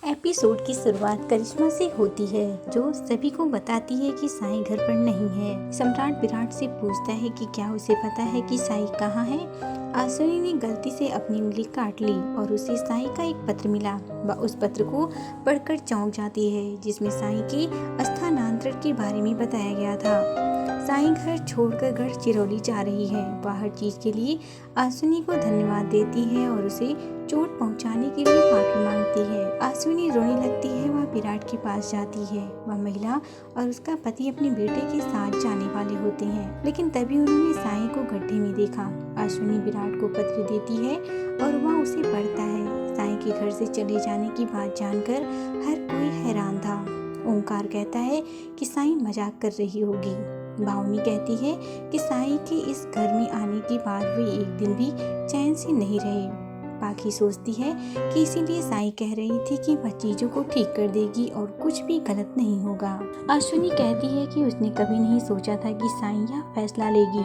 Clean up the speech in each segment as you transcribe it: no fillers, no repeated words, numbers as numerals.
Episode की शुरुआत करिश्मा से होती है, जो सभी को बताती है कि साई घर पर नहीं है। सम्राट विराट से पूछता है कि क्या उसे पता है कि साई कहाँ है। अश्विनी ने गलती से अपनी उंगली काट ली और उसे साई का एक पत्र मिला। वह उस पत्र को पढ़कर चौंक जाती है, जिसमें साई के स्थानांतरण के बारे में बताया गया था। साई घर छोड़कर घर चिरौली जा रही है। वह हर चीज के लिए अश्विनी को धन्यवाद देती है और उसे चोट पहुंचाने के लिए माफी मांगती है। अश्विनी रोने लगती है। वह विराट के पास जाती है। वह महिला और उसका पति अपने बेटे के साथ जाने वाले होते हैं, लेकिन तभी उन्होंने साई को गड्ढे में देखा। अश्विनी विराट को पत्र देती है और वह उसे पढ़ता है। साई के घर से चले जाने की बात जानकर हर कोई हैरान था। ओंकार कहता है कि साई मजाक कर रही होगी। भावनी कहती है कि साई के इस घर में आने के बाद वे एक दिन भी चैन से नहीं रहे। पाखी सोचती है कि इसीलिए साई कह रही थी कि वह चीजों को ठीक कर देगी और कुछ भी गलत नहीं होगा। अश्विनी कहती है कि उसने कभी नहीं सोचा था कि साई यह फैसला लेगी।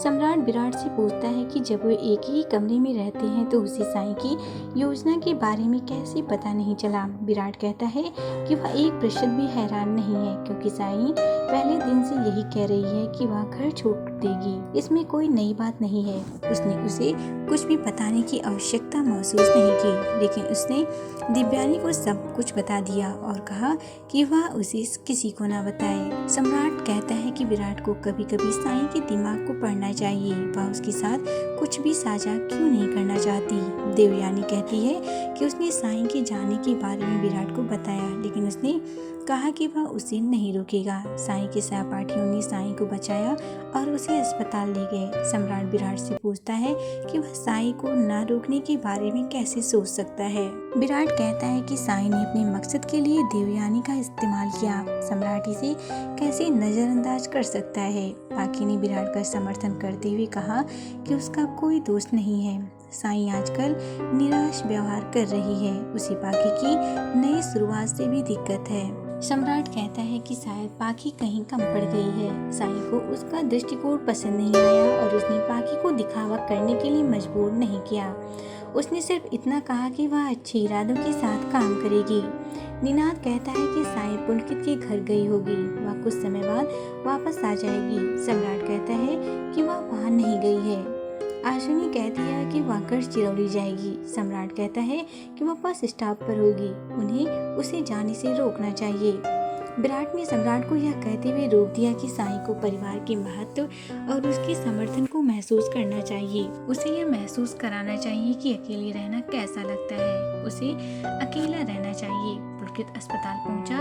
सम्राट विराट से पूछता है कि जब वे एक ही कमरे में रहते हैं तो उसे साई की योजना के बारे में कैसे पता नहीं चला। विराट कहता है कि वह एक प्रतिशत भी हैरान नहीं है, क्योंकि साई पहले दिन से यही कह रही है कि वह घर छोड़ देगी। इसमें कोई नई बात नहीं है। उसने उसे कुछ भी बताने की आवश्यकता महसूस नहीं की, लेकिन उसने दिव्यानी को सब कुछ बता दिया और कहा कि वह उसे किसी को न बताए। सम्राट कहता है कि विराट को कभी कभी साई के दिमाग को पढ़ना चाहिए। वह उसके साथ कुछ भी साझा क्यों नहीं करना चाहती। देवयानी कहती है कि उसने साई के जाने के बारे में विराट को बताया, लेकिन उसने कहा कि वह उसे नहीं रोकेगा। साई के सहपाठियों ने साई को बचाया और उसे अस्पताल ले गए। सम्राट विराट से पूछता है कि वह साई को न रोकने के बारे में कैसे सोच सकता है। विराट कहता है कि साई ने अपने मकसद के लिए देवयानी का इस्तेमाल किया। सम्राट इसे कैसे नजरअंदाज कर सकता है। पाखी ने विराट का समर्थन करते हुए कहा कि उसका कोई दोष नहीं है। साई आजकल निराश व्यवहार कर रही है। उसे पाखी की नई शुरुआत से भी दिक्कत है। सम्राट कहता है कि शायद पाखी कहीं कम पड़ गई है। साई को उसका दृष्टिकोण पसंद नहीं आया और उसने पाखी को दिखावा करने के लिए मजबूर नहीं किया। उसने सिर्फ इतना कहा कि वह अच्छे इरादों के साथ काम करेगी। निनाद कहता है कि साई पुलकित के घर गई होगी। वह कुछ समय बाद वापस आ जाएगी। सम्राट कहता है कि वह वहाँ नहीं गई है। अश्विनी कहती है कि वह घर चिरौली जाएगी। सम्राट कहता है कि वह बस स्टॉप पर होगी। उन्हें उसे जाने से रोकना चाहिए। विराट ने सम्राट को यह कहते हुए रोक दिया कि साई को परिवार के महत्व और उसके समर्थन को महसूस करना चाहिए। उसे यह महसूस कराना चाहिए कि अकेले रहना कैसा लगता है। उसे अकेला रहना चाहिए। पुलकित अस्पताल पहुंचा।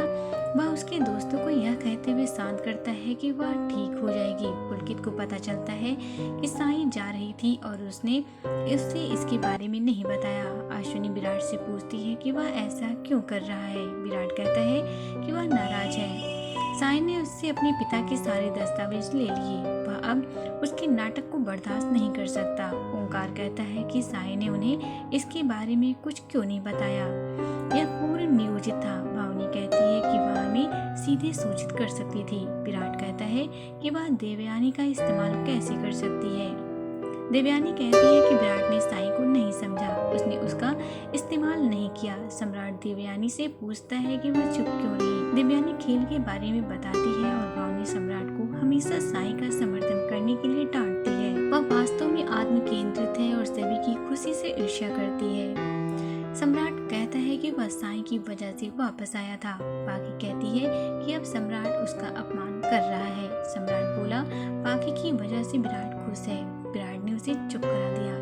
वह उसके दोस्तों को यह कहते हुए शांत करता है कि वह ठीक हो जाएगी। पुलकित को पता चलता है कि साई जा रही थी और उसने उससे इसके बारे में नहीं बताया। अश्विनी विराट से पूछती है कि वह ऐसा क्यों कर रहा है। विराट कहता है कि वह नाराज है। साई ने उससे अपने पिता के सारे दस्तावेज ले लिए। वह अब उसके नाटक को बर्दाश्त नहीं कर सकता। ओंकार कहता है कि साई ने उन्हें इसके बारे में कुछ क्यों नहीं बताया। यह पूर्ण नियोजित था। भावनी कहती है कि वह हमें सीधे सूचित कर सकती थी। विराट कहता है कि वह देवयानी का इस्तेमाल कैसे कर सकती है। देवयानी कहती है कि विराट ने साई को नहीं समझा। उसने उसका इस्तेमाल नहीं किया। सम्राट देवयानी से पूछता है कि वह चुप क्यों रही। देवयानी खेल के बारे में बताती है और भावनी सम्राट को हमेशा साई का समर्थन करने के लिए डांटती है। वह वास्तव में आत्म केंद्रित है और सभी की खुशी से ईर्ष्या करती है। सम्राट कहता है कि वह साई की वजह से वापस आया था। पाखी कहती है कि अब सम्राट उसका अपमान कर रहा है। सम्राट बोला, पाखी की वजह से विराट खुश है। विराट ने उसे चुप करा दिया।